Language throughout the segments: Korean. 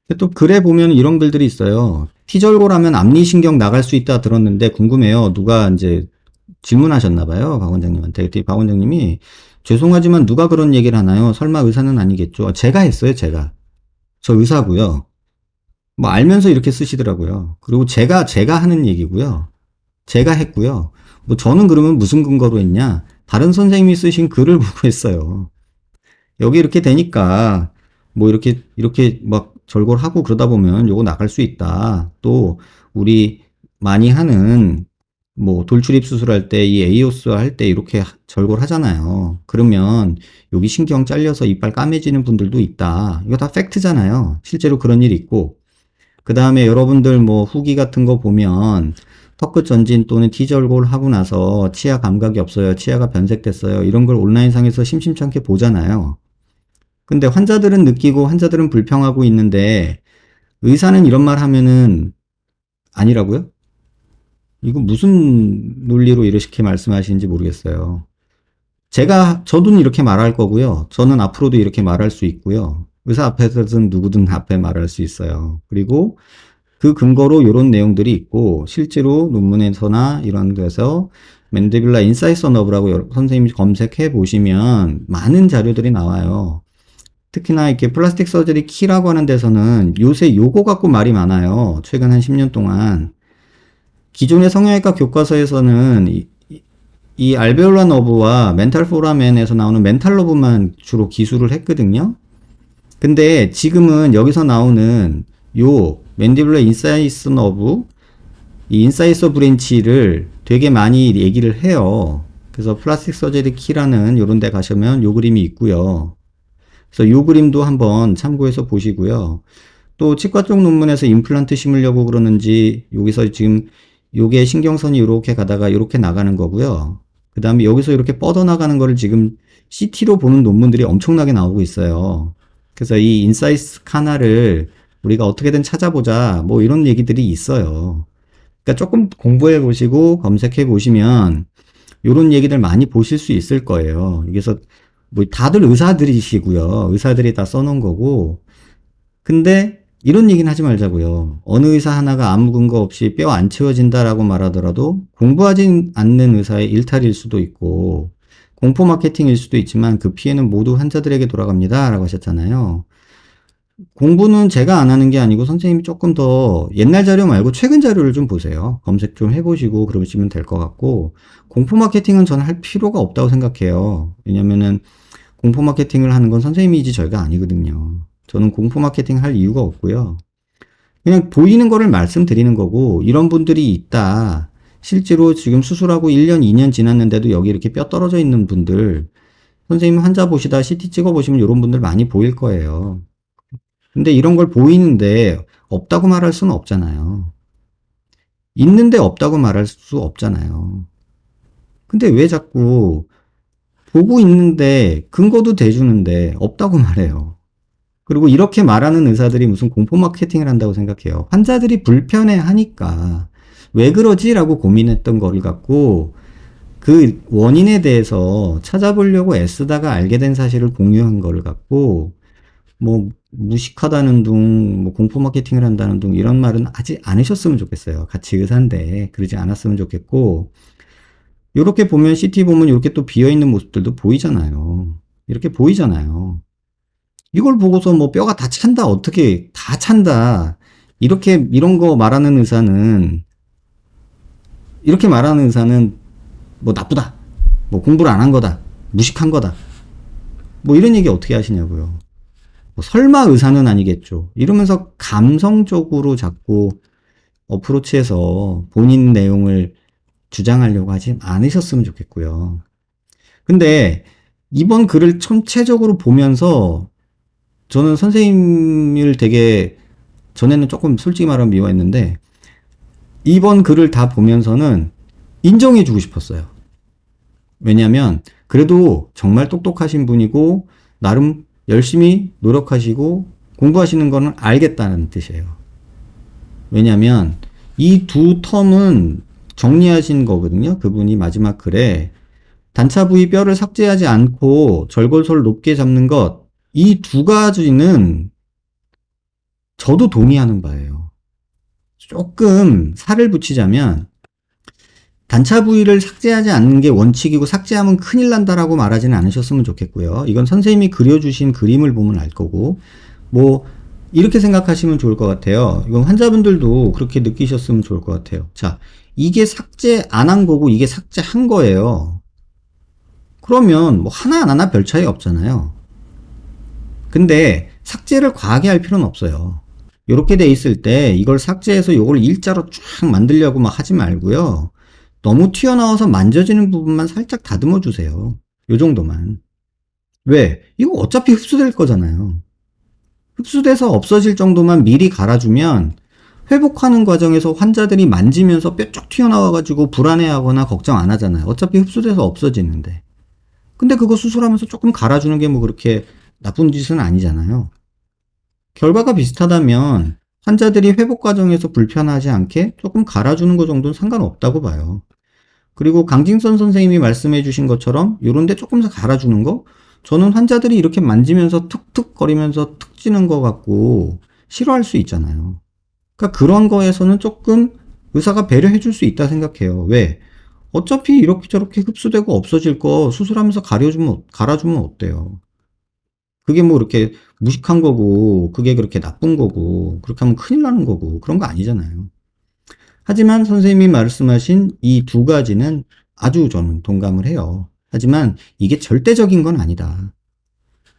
근데 또 글에 보면 이런 글들이 있어요. T절골하면 앞니신경 나갈 수 있다 들었는데 궁금해요. 누가 이제 질문하셨나 봐요. 박 원장님한테. 그때 박 원장님이 죄송하지만 누가 그런 얘기를 하나요? 설마 의사는 아니겠죠? 제가 했어요, 제가. 저 의사고요. 뭐 알면서 이렇게 쓰시더라고요. 그리고 제가 하는 얘기고요. 제가 했고요. 뭐 저는 그러면 무슨 근거로 했냐? 다른 선생님이 쓰신 글을 보고 했어요. 여기 이렇게 되니까 뭐 이렇게 막 절골하고 그러다 보면 요거 나갈 수 있다. 또 우리 많이 하는 뭐 돌출입 수술할 때 이 에이오스 할 때 이렇게 절골하잖아요. 그러면 여기 신경 잘려서 이빨 까매지는 분들도 있다. 이거 다 팩트잖아요. 실제로 그런 일이 있고. 그 다음에 여러분들 뭐 후기 같은 거 보면 턱끝 전진 또는 T절골 하고 나서 치아 감각이 없어요. 치아가 변색됐어요. 이런 걸 온라인상에서 심심찮게 보잖아요. 근데 환자들은 느끼고 환자들은 불평하고 있는데 의사는 이런 말 하면은 아니라고요? 이거 무슨 논리로 이렇게 말씀하시는지 모르겠어요. 저도 이렇게 말할 거고요. 저는 앞으로도 이렇게 말할 수 있고요. 의사 앞에서든 누구든 앞에 말할 수 있어요. 그리고 그 근거로 이런 내용들이 있고 실제로 논문에서나 이런 데서 맨디뷸라 인사이서 너브라고 선생님이 검색해 보시면 많은 자료들이 나와요. 특히나 이렇게 플라스틱 서저리 키라고 하는 데서는 요새 요거 갖고 말이 많아요. 최근 한 10년 동안. 기존의 성형외과 교과서에서는 이 알베올라 너브와 멘탈 포라멘에서 나오는 멘탈 너브만 주로 기술을 했거든요. 근데 지금은 여기서 나오는 요 맨디블러 인사이스 너브, 이 인사이서 브랜치를 되게 많이 얘기를 해요. 그래서 플라스틱 서저리 키라는 요런 데 가시면 요 그림이 있고요. 그래서 요 그림도 한번 참고해서 보시고요. 또 치과 쪽 논문에서 임플란트 심으려고 그러는지 여기서 지금 요게 신경선이 이렇게 가다가 이렇게 나가는 거고요. 그 다음에 여기서 이렇게 뻗어나가는 거를 지금 CT로 보는 논문들이 엄청나게 나오고 있어요. 그래서 이 인사이스 카나를 우리가 어떻게든 찾아보자 뭐 이런 얘기들이 있어요. 그러니까 조금 공부해 보시고 검색해 보시면 이런 얘기들 많이 보실 수 있을 거예요. 그래서 뭐 다들 의사들이시고요. 의사들이 다 써놓은 거고. 근데 이런 얘기는 하지 말자고요. 어느 의사 하나가 아무 근거 없이 뼈 안 채워진다라고 말하더라도 공부하지 않는 의사의 일탈일 수도 있고 공포 마케팅일 수도 있지만 그 피해는 모두 환자들에게 돌아갑니다. 라고 하셨잖아요. 공부는 제가 안 하는 게 아니고 선생님이 조금 더 옛날 자료 말고 최근 자료를 좀 보세요. 검색 좀 해보시고 그러시면 될 것 같고 공포 마케팅은 저는 할 필요가 없다고 생각해요. 왜냐면은 공포 마케팅을 하는 건 선생님이지 저희가 아니거든요. 저는 공포 마케팅 할 이유가 없고요. 그냥 보이는 거를 말씀드리는 거고 이런 분들이 있다. 실제로 지금 수술하고 1년, 2년 지났는데도 여기 이렇게 뼈 떨어져 있는 분들 선생님 환자 보시다 CT 찍어보시면 이런 분들 많이 보일 거예요. 근데 이런 걸 보이는데 없다고 말할 수는 없잖아요. 있는데 없다고 말할 수 없잖아요. 근데 왜 자꾸 보고 있는데 근거도 대주는데 없다고 말해요. 그리고 이렇게 말하는 의사들이 무슨 공포 마케팅을 한다고 생각해요. 환자들이 불편해 하니까 왜 그러지라고 고민했던 거를 갖고 그 원인에 대해서 찾아보려고 애쓰다가 알게 된 사실을 공유한 거를 갖고 뭐 무식하다는 둥, 뭐 공포 마케팅을 한다는 둥 이런 말은 하지 않으셨으면 좋겠어요. 같이 의사인데 그러지 않았으면 좋겠고 이렇게 보면 CT 보면 이렇게 또 비어 있는 모습들도 보이잖아요. 이렇게 보이잖아요. 이걸 보고서 뭐 뼈가 다 찬다 어떻게 다 찬다 이렇게 이런 거 말하는 의사는 이렇게 말하는 의사는 뭐 나쁘다 뭐 공부를 안 한 거다 무식한 거다 뭐 이런 얘기 어떻게 하시냐고요. 뭐 설마 의사는 아니겠죠. 이러면서 감성적으로 자꾸 어프로치해서 본인 내용을 주장하려고 하지 않으셨으면 좋겠고요. 근데 이번 글을 전체적으로 보면서 저는 선생님을 되게 전에는 조금 솔직히 말하면 미워했는데 이번 글을 다 보면서는 인정해주고 싶었어요. 왜냐면 그래도 정말 똑똑하신 분이고 나름 열심히 노력하시고 공부하시는 거는 알겠다는 뜻이에요. 왜냐면 이 두 텀은 정리하신 거거든요. 그분이 마지막 글에 단차 부위 뼈를 삭제하지 않고 절골소를 높게 잡는 것, 이 두 가지는 저도 동의하는 바예요. 조금 살을 붙이자면 단차 부위를 삭제하지 않는 게 원칙이고 삭제하면 큰일 난다라고 말하지는 않으셨으면 좋겠고요. 이건 선생님이 그려주신 그림을 보면 알 거고 뭐 이렇게 생각하시면 좋을 것 같아요. 이건 환자분들도 그렇게 느끼셨으면 좋을 것 같아요. 자, 이게 삭제 안 한 거고 이게 삭제한 거예요. 그러면 뭐 하나 안 하나 별 차이 없잖아요. 근데 삭제를 과하게 할 필요는 없어요. 이렇게 돼 있을 때 이걸 삭제해서 이걸 일자로 쫙 만들려고 막 하지 말고요. 너무 튀어나와서 만져지는 부분만 살짝 다듬어 주세요. 요 정도만. 왜? 이거 어차피 흡수될 거잖아요. 흡수돼서 없어질 정도만 미리 갈아주면 회복하는 과정에서 환자들이 만지면서 뼈 쭉 튀어나와가지고 불안해하거나 걱정 안 하잖아요. 어차피 흡수돼서 없어지는데. 근데 그거 수술하면서 조금 갈아주는 게 뭐 그렇게 나쁜 짓은 아니잖아요. 결과가 비슷하다면 환자들이 회복 과정에서 불편하지 않게 조금 갈아주는 거 정도는 상관없다고 봐요. 그리고 강진선 선생님이 말씀해 주신 것처럼 요런데 조금 더 갈아주는 거, 저는 환자들이 이렇게 만지면서 툭툭 거리면서 툭 찌는 거 같고 싫어할 수 있잖아요. 그러니까 그런 거에서는 조금 의사가 배려해 줄 수 있다 생각해요. 왜? 어차피 이렇게 저렇게 흡수되고 없어질 거 수술하면서 갈아주면 어때요? 그게 뭐 이렇게 무식한 거고, 그게 그렇게 나쁜 거고, 그렇게 하면 큰일 나는 거고, 그런 거 아니잖아요. 하지만 선생님이 말씀하신 이 두 가지는 아주 저는 동감을 해요. 하지만 이게 절대적인 건 아니다.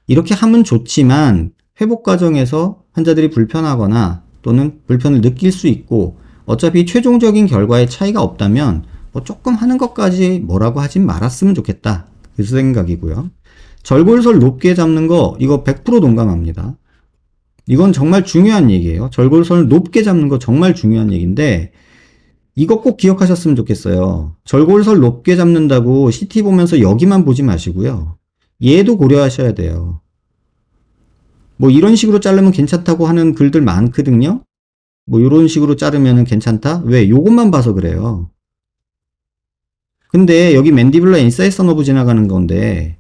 이렇게 하면 좋지만 회복 과정에서 환자들이 불편하거나 또는 불편을 느낄 수 있고 어차피 최종적인 결과에 차이가 없다면 뭐 조금 하는 것까지 뭐라고 하진 말았으면 좋겠다. 그 생각이고요. 절골설 높게 잡는 거 이거 100% 동감합니다. 이건 정말 중요한 얘기예요. 절골선을 높게 잡는 거 정말 중요한 얘기인데 이거 꼭 기억하셨으면 좋겠어요. 절골설 높게 잡는다고 CT 보면서 여기만 보지 마시고요. 얘도 고려하셔야 돼요. 뭐 이런 식으로 자르면 괜찮다고 하는 글들 많거든요. 뭐 이런 식으로 자르면 괜찮다? 왜? 요것만 봐서 그래요. 근데 여기 맨디블러 인사이드 너브 지나가는 건데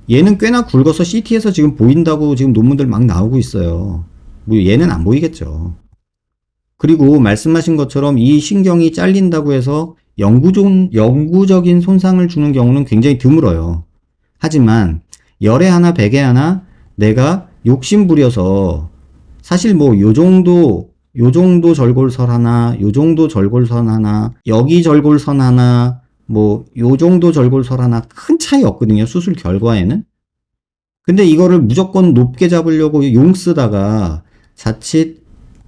얘는 꽤나 굵어서 CT에서 지금 보인다고 지금 논문들 막 나오고 있어요. 뭐 얘는 안 보이겠죠. 그리고 말씀하신 것처럼 이 신경이 잘린다고 해서 영구적인 손상을 주는 경우는 굉장히 드물어요. 하지만 열에 하나 백에 하나 내가 욕심 부려서 사실 뭐 요 정도 절골선 하나, 요 정도 절골선 하나, 여기 절골선 하나, 뭐 요 정도 절골선 하나 큰 차이 없거든요. 수술 결과에는. 근데 이거를 무조건 높게 잡으려고 용 쓰다가 자칫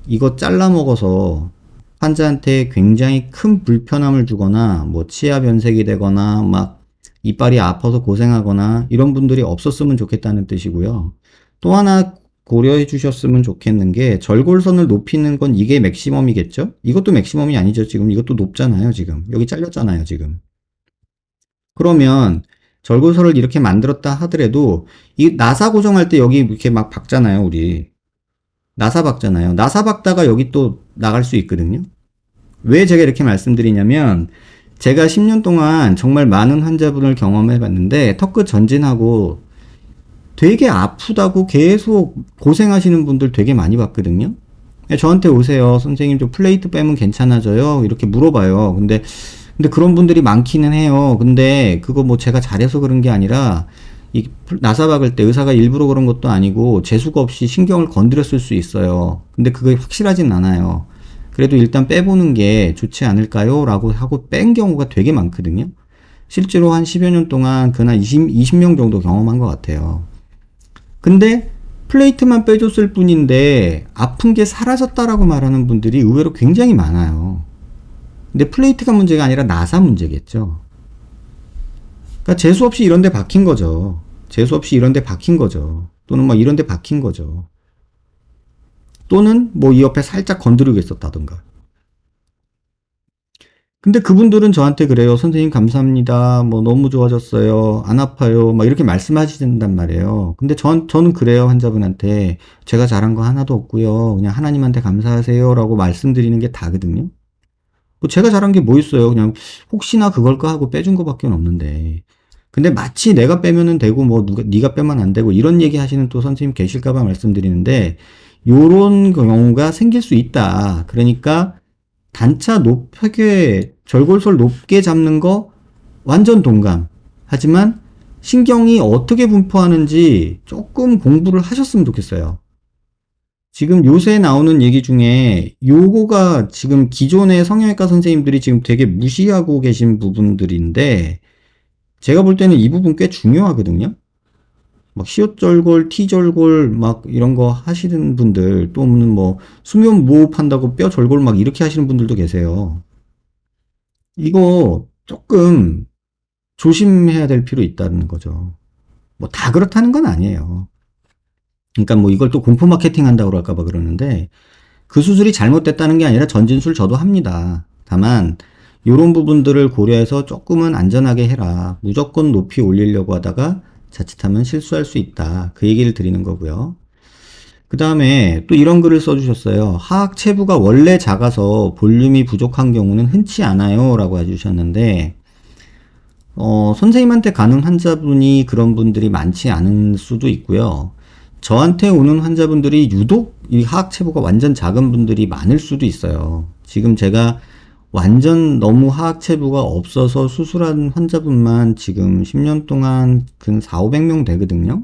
이거 잘라 먹어서 환자한테 굉장히 큰 불편함을 주거나 뭐 치아 변색이 되거나 막 이빨이 아파서 고생하거나 이런 분들이 없었으면 좋겠다는 뜻이고요. 또 하나 고려해 주셨으면 좋겠는 게 절골선을 높이는 건 이게 맥시멈이겠죠? 이것도 맥시멈이 아니죠. 지금 이것도 높잖아요. 지금 여기 잘렸잖아요. 지금. 그러면 절골선을 이렇게 만들었다 하더라도 이 나사 고정할 때 여기 이렇게 막 박잖아요. 우리 나사 박잖아요. 나사 박다가 여기 또 나갈 수 있거든요. 왜 제가 이렇게 말씀드리냐면 제가 10년 동안 정말 많은 환자분을 경험해 봤는데 턱끝 전진하고 되게 아프다고 계속 고생하시는 분들 되게 많이 봤거든요. 저한테 오세요. 선생님 좀 플레이트 빼면 괜찮아져요? 이렇게 물어봐요. 근데 그런 분들이 많기는 해요. 근데 그거 뭐 제가 잘해서 그런 게 아니라 이 나사 박을 때 의사가 일부러 그런 것도 아니고 재수가 없이 신경을 건드렸을 수 있어요. 근데 그게 확실하진 않아요. 그래도 일단 빼보는 게 좋지 않을까요? 라고 하고 뺀 경우가 되게 많거든요. 실제로 한 10여 년 동안 그날 20명 정도 경험한 것 같아요. 근데 플레이트만 빼줬을 뿐인데 아픈 게 사라졌다라고 말하는 분들이 의외로 굉장히 많아요. 근데 플레이트가 문제가 아니라 나사 문제겠죠. 그러니까 재수 없이 이런 데 박힌 거죠. 재수 없이 이런 데 박힌 거죠. 또는 뭐 이런 데 박힌 거죠. 또는 뭐 이 옆에 살짝 건드리고 있었다던가. 근데 그분들은 저한테 그래요. 선생님 감사합니다. 뭐 너무 좋아졌어요. 안 아파요. 막 이렇게 말씀하시단 말이에요. 근데 저는 그래요. 환자분한테 제가 잘한 거 하나도 없고요. 그냥 하나님한테 감사하세요. 라고 말씀드리는 게 다거든요. 뭐 제가 잘한 게 뭐 있어요. 그냥 혹시나 그걸까 하고 빼준 거밖에 없는데. 근데 마치 내가 빼면은 되고 뭐 네가 빼면 안 되고 이런 얘기 하시는 또 선생님 계실까봐 말씀드리는데 요런 경우가 생길 수 있다. 그러니까 단차 높게 절골설 높게 잡는 거 완전 동감. 하지만 신경이 어떻게 분포하는지 조금 공부를 하셨으면 좋겠어요. 지금 요새 나오는 얘기 중에 요거가 지금 기존의 성형외과 선생님들이 지금 되게 무시하고 계신 부분들인데 제가 볼 때는 이 부분 꽤 중요하거든요. 막 시옷절골, T절골 막 이런 거 하시는 분들 또는 뭐 수면 무호흡한다고 뼈 절골 막 이렇게 하시는 분들도 계세요. 이거 조금 조심해야 될 필요 있다는 거죠. 뭐 다 그렇다는 건 아니에요. 그러니까 뭐 이걸 또 공포 마케팅 한다고 그럴까봐 그러는데 그 수술이 잘못됐다는 게 아니라 전진술 저도 합니다. 다만 이런 부분들을 고려해서 조금은 안전하게 해라. 무조건 높이 올리려고 하다가 자칫하면 실수할 수 있다. 그 얘기를 드리는 거고요. 그 다음에 또 이런 글을 써주셨어요. 하악 체부가 원래 작아서 볼륨이 부족한 경우는 흔치 않아요. 라고 해주셨는데 선생님한테 가는 환자분이 그런 분들이 많지 않은 수도 있고요. 저한테 오는 환자분들이 유독 이 하악 체부가 완전 작은 분들이 많을 수도 있어요. 지금 제가 완전 너무 하악 체부가 없어서 수술한 환자분만 지금 10년 동안 근 4,500명 되거든요.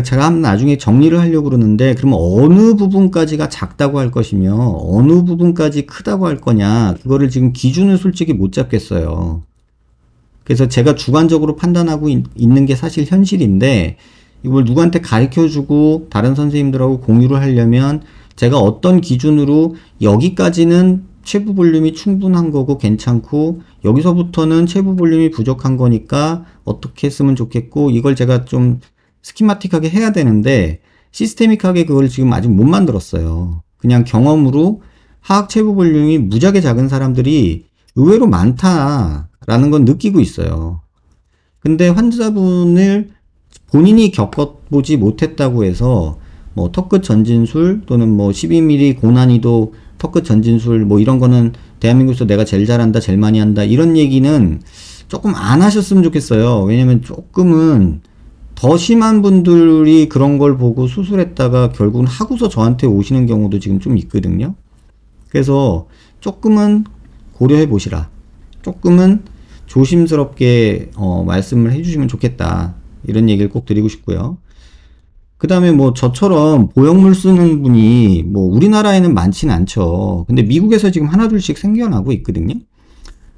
제가 한번 나중에 정리를 하려고 그러는데 그러면 어느 부분까지가 작다고 할 것이며 어느 부분까지 크다고 할 거냐 그거를 지금 기준을 솔직히 못 잡겠어요. 그래서 제가 주관적으로 판단하고 있는 게 사실 현실인데 이걸 누구한테 가르쳐주고 다른 선생님들하고 공유를 하려면 제가 어떤 기준으로 여기까지는 체부 볼륨이 충분한 거고 괜찮고 여기서부터는 체부 볼륨이 부족한 거니까 어떻게 했으면 좋겠고 이걸 제가 좀 스키마틱하게 해야 되는데 시스테믹하게 그걸 지금 아직 못 만들었어요. 그냥 경험으로 하악 체부 볼륨이 무지하게 작은 사람들이 의외로 많다라는 건 느끼고 있어요. 근데 환자분을 본인이 겪어보지 못했다고 해서 뭐 턱끝 전진술 또는 뭐 12mm 고난이도 턱끝 전진술 뭐 이런 거는 대한민국에서 내가 제일 잘한다 제일 많이 한다 이런 얘기는 조금 안 하셨으면 좋겠어요. 왜냐면 조금은 더 심한 분들이 그런 걸 보고 수술했다가 결국은 하고서 저한테 오시는 경우도 지금 좀 있거든요. 그래서 조금은 고려해 보시라. 조금은 조심스럽게 말씀을 해주시면 좋겠다. 이런 얘기를 꼭 드리고 싶고요. 그 다음에 뭐 저처럼 보형물 쓰는 분이 뭐 우리나라에는 많지는 않죠. 근데 미국에서 지금 하나둘씩 생겨나고 있거든요.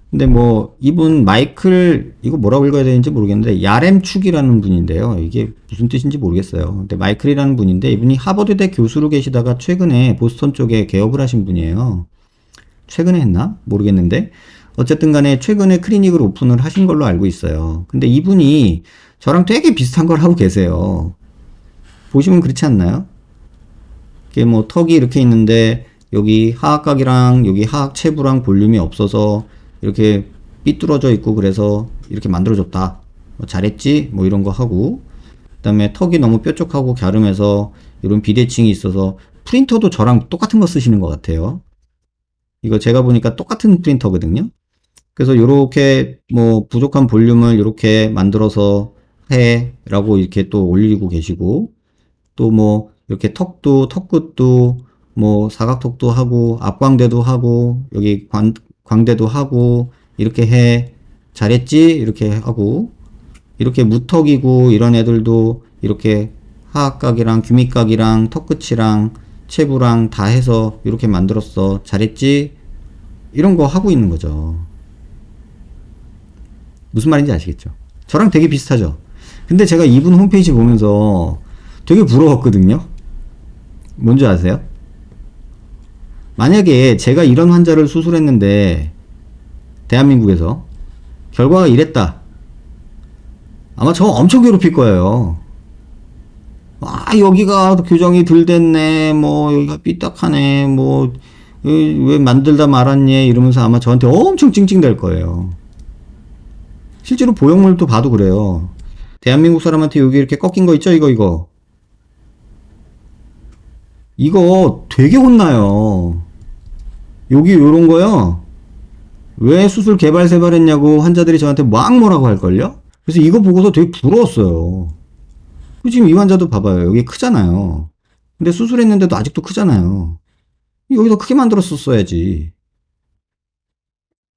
근데 뭐 이분 마이클 이거 뭐라고 읽어야 되는지 모르겠는데 야렘축이라는 분인데요. 이게 무슨 뜻인지 모르겠어요. 근데 마이클이라는 분인데 이분이 하버드대 교수로 계시다가 최근에 보스턴 쪽에 개업을 하신 분이에요. 최근에 했나? 모르겠는데 어쨌든 간에 최근에 클리닉을 오픈을 하신 걸로 알고 있어요. 근데 이분이 저랑 되게 비슷한 걸 하고 계세요. 보시면 그렇지 않나요? 이게 뭐 턱이 이렇게 있는데 여기 하악각이랑 여기 하악 체부랑 볼륨이 없어서 이렇게 삐뚤어져 있고 그래서 이렇게 만들어졌다. 뭐 잘했지? 뭐 이런 거 하고 그 다음에 턱이 너무 뾰족하고 갸름해서 이런 비대칭이 있어서 프린터도 저랑 똑같은 거 쓰시는 것 같아요. 이거 제가 보니까 똑같은 프린터거든요. 그래서 요렇게 뭐 부족한 볼륨을 이렇게 만들어서 해 라고 이렇게 또 올리고 계시고 또 뭐 이렇게 턱끝도 뭐 사각턱도 하고 앞광대도 하고 여기 광대도 하고 이렇게 해 잘했지 이렇게 하고 이렇게 무턱이고 이런 애들도 이렇게 하악각이랑 귀밑각이랑 턱끝이랑 체부랑 다 해서 이렇게 만들었어 잘했지 이런 거 하고 있는 거죠. 무슨 말인지 아시겠죠? 저랑 되게 비슷하죠? 근데 제가 이분 홈페이지 보면서 되게 부러웠거든요. 뭔지 아세요? 만약에 제가 이런 환자를 수술했는데 대한민국에서 결과가 이랬다. 아마 저 엄청 괴롭힐 거예요. 아 여기가 교정이 덜 됐네 뭐 여기가 삐딱하네 뭐 왜 만들다 말았니 이러면서 아마 저한테 엄청 찡찡댈 거예요. 실제로 보형물도 봐도 그래요. 대한민국 사람한테 여기 이렇게 꺾인 거 있죠 이거 되게 혼나요. 여기 요런 거요. 왜 수술 개발세발했냐고 환자들이 저한테 막 뭐라고 할걸요? 그래서 이거 보고서 되게 부러웠어요. 지금 이 환자도 봐봐요. 여기 크잖아요. 근데 수술했는데도 아직도 크잖아요. 여기서 크게 만들었었어야지.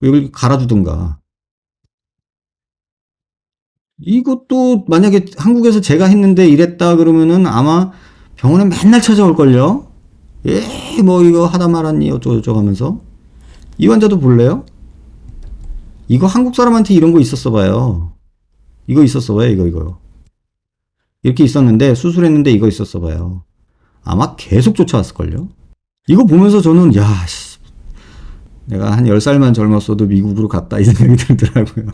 여기 갈아주든가. 이것도 만약에 한국에서 제가 했는데 이랬다 그러면은 아마 병원에 맨날 찾아올걸요? 예, 뭐 이거 하다 말았니 어쩌고저쩌고 하면서. 이 환자도 볼래요? 이거 한국 사람한테 이런 거 있었어 봐요. 이거 있었어 봐요, 이거. 이렇게 있었는데, 수술했는데 이거 있었어 봐요. 아마 계속 쫓아왔을걸요? 이거 보면서 저는, 야, 씨, 내가 한 10살만 젊었어도 미국으로 갔다 이 생각이 들더라고요.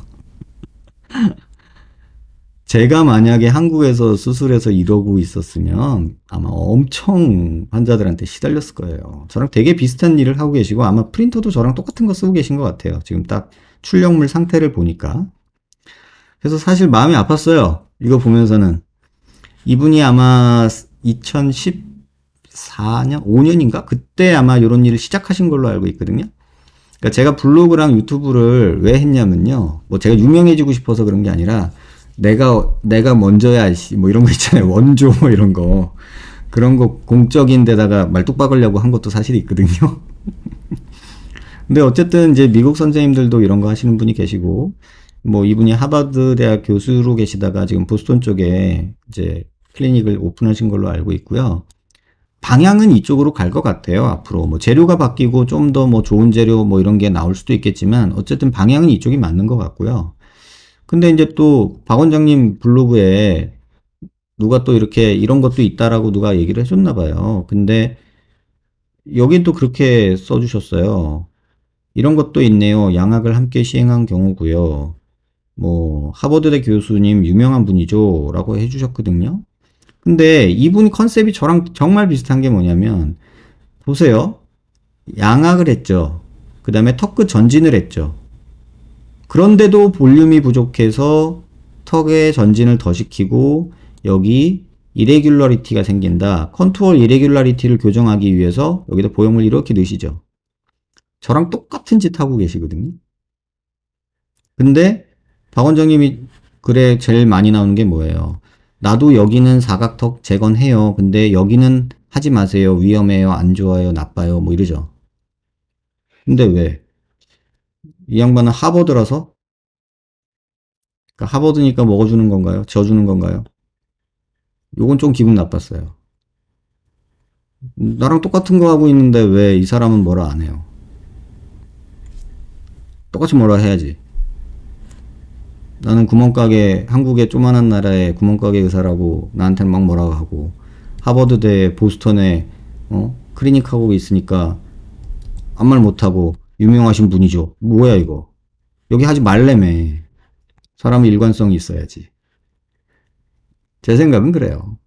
제가 만약에 한국에서 수술해서 이러고 있었으면 아마 엄청 환자들한테 시달렸을 거예요. 저랑 되게 비슷한 일을 하고 계시고 아마 프린터도 저랑 똑같은 거 쓰고 계신 것 같아요. 지금 딱 출력물 상태를 보니까. 그래서 사실 마음이 아팠어요. 이거 보면서는. 이분이 아마 2014년, 5년인가? 그때 아마 이런 일을 시작하신 걸로 알고 있거든요. 그러니까 제가 블로그랑 유튜브를 왜 했냐면요. 뭐 제가 유명해지고 싶어서 그런 게 아니라 내가 먼저야, 뭐 이런 거 있잖아요. 원조, 뭐 이런 거. 그런 거 공적인 데다가 말뚝 박으려고 한 것도 사실 있거든요. 근데 어쨌든 이제 미국 선생님들도 이런 거 하시는 분이 계시고, 뭐 이분이 하버드 대학 교수로 계시다가 지금 보스턴 쪽에 이제 클리닉을 오픈하신 걸로 알고 있고요. 방향은 이쪽으로 갈 것 같아요, 앞으로. 뭐 재료가 바뀌고 좀 더 뭐 좋은 재료 뭐 이런 게 나올 수도 있겠지만, 어쨌든 방향은 이쪽이 맞는 것 같고요. 근데 이제 또 박 원장님 블로그에 누가 또 이렇게 이런 것도 있다라고 누가 얘기를 해줬나 봐요. 근데 여긴 또 그렇게 써주셨어요. 이런 것도 있네요. 양학을 함께 시행한 경우고요. 뭐 하버드대 교수님 유명한 분이죠 라고 해주셨거든요. 근데 이분 컨셉이 저랑 정말 비슷한 게 뭐냐면 보세요. 양악을 했죠. 그 다음에 턱끝 전진을 했죠. 그런데도 볼륨이 부족해서 턱의 전진을 더 시키고 여기 이레귤러리티가 생긴다. 컨투어 이레귤러리티를 교정하기 위해서 여기다 보형물 이렇게 넣으시죠. 저랑 똑같은 짓 하고 계시거든요. 근데 박 원장님이 글에 제일 많이 나오는 게 뭐예요? 나도 여기는 사각턱 재건해요. 근데 여기는 하지 마세요. 위험해요. 안 좋아요. 나빠요. 뭐 이러죠. 근데 왜? 이 양반은 하버드라서? 그러니까 하버드니까 먹어주는 건가요? 져주는 건가요? 요건 좀 기분 나빴어요. 나랑 똑같은 거 하고 있는데 왜 이 사람은 뭐라 안 해요? 똑같이 뭐라 해야지. 나는 구멍가게, 한국의 조만한 나라의 구멍가게 의사라고 나한테 막 뭐라고 하고, 하버드대 보스턴에, 클리닉 하고 있으니까 아무 말 못하고, 유명하신 분이죠. 뭐야, 이거. 여기 하지 말래매. 사람은 일관성이 있어야지. 제 생각은 그래요.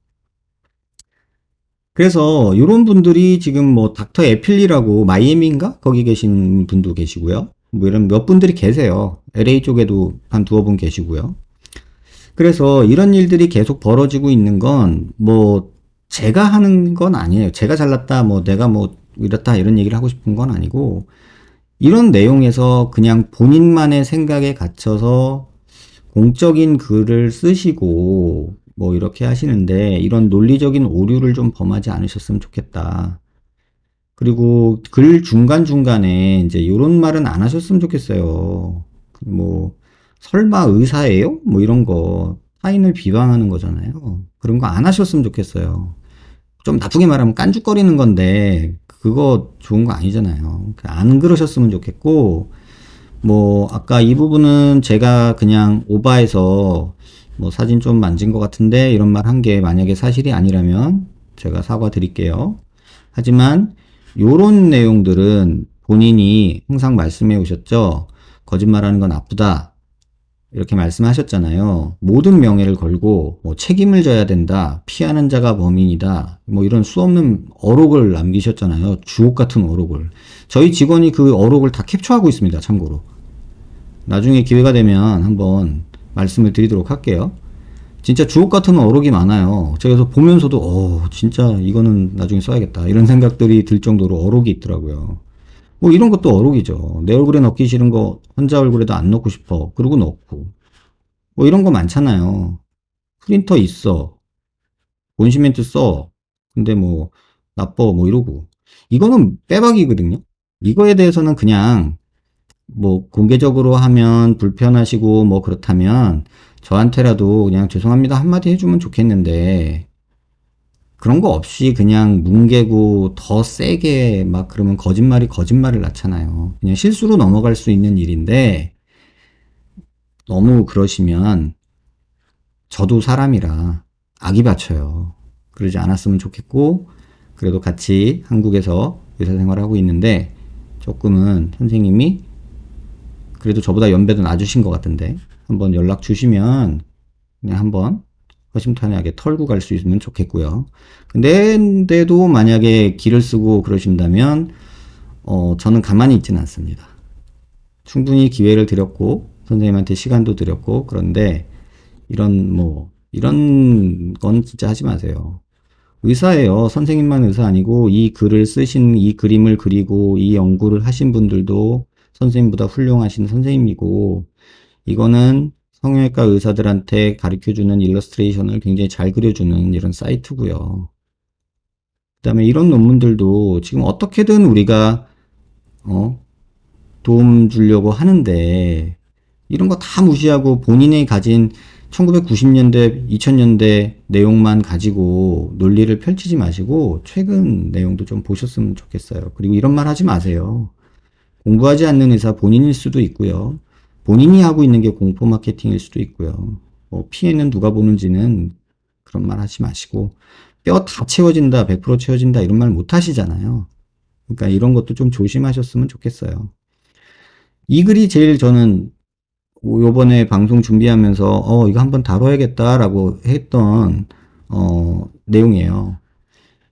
그래서, 이런 분들이 지금 뭐, 닥터 에필리라고, 마이애미인가? 거기 계신 분도 계시고요. 뭐 이런 몇 분들이 계세요. LA 쪽에도 한 두어 분 계시고요. 그래서 이런 일들이 계속 벌어지고 있는 건 뭐 제가 하는 건 아니에요. 제가 잘났다, 뭐 내가 뭐 이렇다 이런 얘기를 하고 싶은 건 아니고 이런 내용에서 그냥 본인만의 생각에 갇혀서 공적인 글을 쓰시고 뭐 이렇게 하시는데 이런 논리적인 오류를 좀 범하지 않으셨으면 좋겠다. 그리고 글 중간중간에 이제 요런 말은 안 하셨으면 좋겠어요. 뭐 설마 의사예요? 뭐 이런 거 타인을 비방하는 거잖아요. 그런 거 안 하셨으면 좋겠어요. 좀 나쁘게 말하면 깐죽거리는 건데 그거 좋은 거 아니잖아요. 안 그러셨으면 좋겠고 뭐 아까 이 부분은 제가 그냥 오바해서 뭐 사진 좀 만진 것 같은데 이런 말 한 게 만약에 사실이 아니라면 제가 사과드릴게요. 하지만 요런 내용들은 본인이 항상 말씀해 오셨죠. 거짓말하는 건 나쁘다. 이렇게 말씀하셨잖아요. 모든 명예를 걸고 뭐 책임을 져야 된다. 피하는 자가 범인이다. 뭐 이런 수없는 어록을 남기셨잖아요. 주옥 같은 어록을. 저희 직원이 그 어록을 다 캡처하고 있습니다. 참고로. 나중에 기회가 되면 한번 말씀을 드리도록 할게요. 진짜 주옥 같은 어록이 많아요. 제가 보면서도 진짜 이거는 나중에 써야겠다 이런 생각들이 들 정도로 어록이 있더라고요. 뭐 이런 것도 어록이죠. 내 얼굴에 넣기 싫은 거 혼자 얼굴에도 안 넣고 싶어. 그러고 넣고. 뭐 이런 거 많잖아요. 프린터 있어. 본시멘트 써. 근데 뭐 나빠 뭐 이러고 이거는 빼박이거든요. 이거에 대해서는 그냥 뭐 공개적으로 하면 불편하시고 뭐 그렇다면 저한테라도 그냥 죄송합니다 한마디 해주면 좋겠는데 그런 거 없이 그냥 뭉개고 더 세게 막 그러면 거짓말이 거짓말을 낳잖아요. 그냥 실수로 넘어갈 수 있는 일인데 너무 그러시면 저도 사람이라 악이 받쳐요. 그러지 않았으면 좋겠고 그래도 같이 한국에서 의사생활을 하고 있는데 조금은 선생님이 그래도 저보다 연배도 낮으신 것 같은데 한번 연락 주시면 그냥 한번 허심탄회하게 털고 갈 수 있으면 좋겠고요. 근데도 만약에 기를 쓰고 그러신다면 저는 가만히 있지는 않습니다. 충분히 기회를 드렸고 선생님한테 시간도 드렸고 그런데 이런 건 진짜 하지 마세요. 의사예요. 선생님만 의사 아니고 이 글을 쓰신 이 그림을 그리고 이 연구를 하신 분들도 선생님보다 훌륭하신 선생님이고 이거는 성형외과 의사들한테 가르쳐주는 일러스트레이션을 굉장히 잘 그려주는 이런 사이트고요. 그 다음에 이런 논문들도 지금 어떻게든 우리가 도움 주려고 하는데 이런 거 다 무시하고 본인이 가진 1990년대, 2000년대 내용만 가지고 논리를 펼치지 마시고 최근 내용도 좀 보셨으면 좋겠어요. 그리고 이런 말 하지 마세요. 공부하지 않는 의사 본인일 수도 있고요. 본인이 하고 있는 게 공포 마케팅일 수도 있고요. 피해는 누가 보는지는 그런 말 하지 마시고 뼈 다 채워진다, 100% 채워진다 이런 말 못 하시잖아요. 그러니까 이런 것도 좀 조심하셨으면 좋겠어요. 이 글이 제일 저는 요번에 방송 준비하면서 이거 한번 다뤄야겠다라고 했던 내용이에요.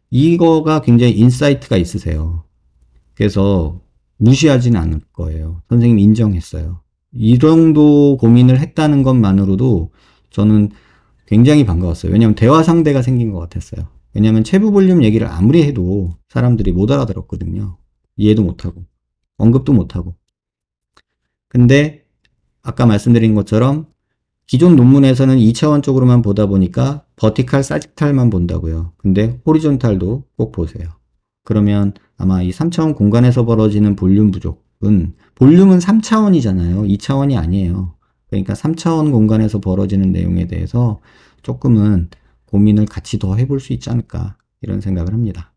이거가 굉장히 인사이트가 있으세요. 그래서 무시하지는 않을 거예요. 선생님 인정했어요. 이 정도 고민을 했다는 것만으로도 저는 굉장히 반가웠어요. 왜냐하면 대화 상대가 생긴 것 같았어요. 왜냐하면 체부 볼륨 얘기를 아무리 해도 사람들이 못 알아들었거든요. 이해도 못하고 언급도 못하고. 근데 아까 말씀드린 것처럼 기존 논문에서는 2차원적으로만 보다 보니까 버티칼, 사지탈만 본다고요. 근데 호리존탈도 꼭 보세요. 그러면 아마 이 3차원 공간에서 벌어지는 볼륨 부족은 볼륨은 3차원이잖아요. 2차원이 아니에요. 그러니까 3차원 공간에서 벌어지는 내용에 대해서 조금은 고민을 같이 더 해볼 수 있지 않을까 이런 생각을 합니다.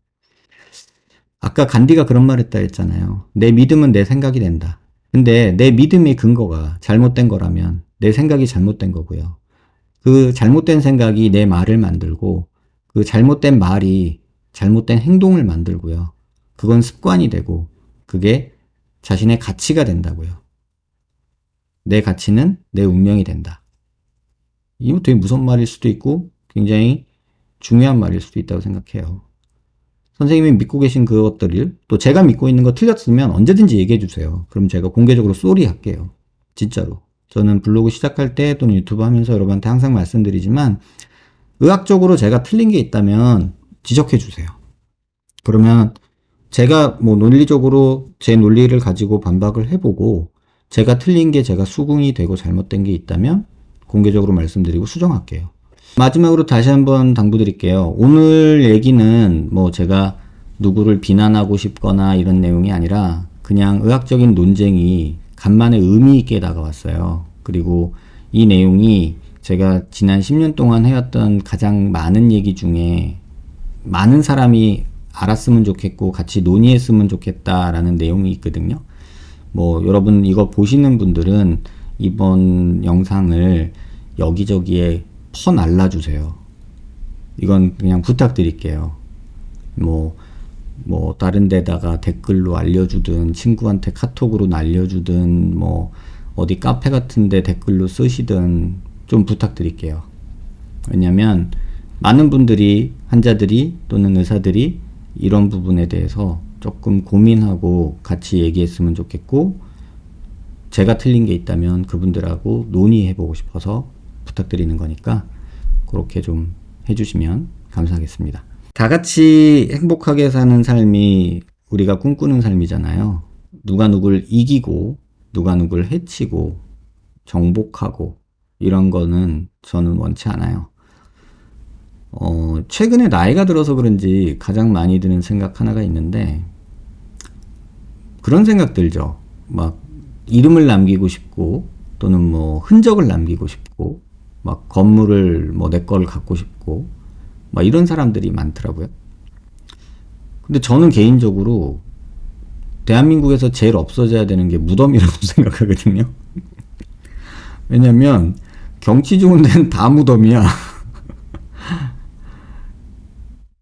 아까 간디가 그런 말 했다 했잖아요. 내 믿음은 내 생각이 된다. 근데 내 믿음의 근거가 잘못된 거라면 내 생각이 잘못된 거고요. 그 잘못된 생각이 내 말을 만들고 그 잘못된 말이 잘못된 행동을 만들고요. 그건 습관이 되고 그게 자신의 가치가 된다고요. 내 가치는 내 운명이 된다. 이거 되게 무서운 말일 수도 있고 굉장히 중요한 말일 수도 있다고 생각해요. 선생님이 믿고 계신 그것들을 또 제가 믿고 있는 거 틀렸으면 언제든지 얘기해 주세요. 그럼 제가 공개적으로 쏘리 할게요. 진짜로. 저는 블로그 시작할 때 또는 유튜브 하면서 여러분한테 항상 말씀드리지만 의학적으로 제가 틀린 게 있다면 지적해 주세요. 그러면 제가 뭐 논리적으로 제 논리를 가지고 반박을 해보고 제가 틀린 게 제가 수긍이 되고 잘못된 게 있다면 공개적으로 말씀드리고 수정할게요. 마지막으로 다시 한번 당부드릴게요. 오늘 얘기는 뭐 제가 누구를 비난하고 싶거나 이런 내용이 아니라 그냥 의학적인 논쟁이 간만에 의미 있게 다가왔어요. 그리고 이 내용이 제가 지난 10년 동안 해왔던 가장 많은 얘기 중에 많은 사람이 알았으면 좋겠고 같이 논의했으면 좋겠다라는 내용이 있거든요. 뭐 여러분 이거 보시는 분들은 이번 영상을 여기저기에 퍼날라주세요. 이건 그냥 부탁드릴게요. 뭐 다른 데다가 댓글로 알려주든 친구한테 카톡으로 날려주든 뭐 어디 카페 같은 데 댓글로 쓰시든 좀 부탁드릴게요. 왜냐면 많은 분들이 환자들이 또는 의사들이 이런 부분에 대해서 조금 고민하고 같이 얘기했으면 좋겠고 제가 틀린 게 있다면 그분들하고 논의해보고 싶어서 부탁드리는 거니까 그렇게 좀 해주시면 감사하겠습니다. 다 같이 행복하게 사는 삶이 우리가 꿈꾸는 삶이잖아요. 누가 누굴 이기고 누가 누굴 해치고 정복하고 이런 거는 저는 원치 않아요. 최근에 나이가 들어서 그런지 가장 많이 드는 생각 하나가 있는데, 그런 생각 들죠. 막, 이름을 남기고 싶고, 또는 뭐, 흔적을 남기고 싶고, 막, 건물을 뭐, 내 걸 갖고 싶고, 막, 이런 사람들이 많더라고요. 근데 저는 개인적으로, 대한민국에서 제일 없어져야 되는 게 무덤이라고 생각하거든요. 왜냐면, 경치 좋은 데는 다 무덤이야.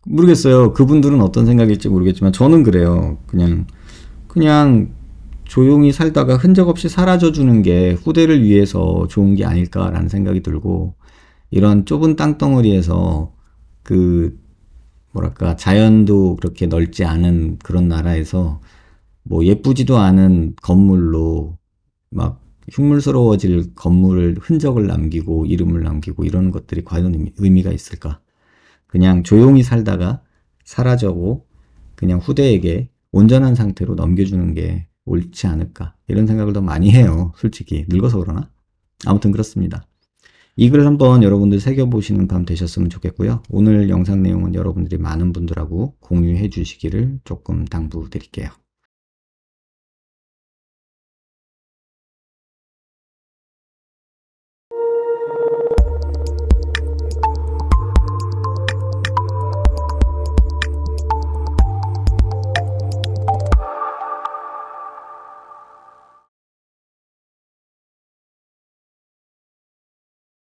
모르겠어요. 그분들은 어떤 생각일지 모르겠지만, 저는 그래요. 그냥 조용히 살다가 흔적 없이 사라져 주는 게 후대를 위해서 좋은 게 아닐까라는 생각이 들고, 이런 좁은 땅덩어리에서 그 뭐랄까 자연도 그렇게 넓지 않은 그런 나라에서 뭐 예쁘지도 않은 건물로 막 흉물스러워질 건물을 흔적을 남기고 이름을 남기고 이런 것들이 과연 의미가 있을까? 그냥 조용히 살다가 사라져고 그냥 후대에게 온전한 상태로 넘겨주는 게 옳지 않을까? 이런 생각을 더 많이 해요. 솔직히 늙어서 그러나? 아무튼 그렇습니다. 이 글 한번 여러분들 새겨보시는 밤 되셨으면 좋겠고요. 오늘 영상 내용은 여러분들이 많은 분들하고 공유해 주시기를 조금 당부드릴게요.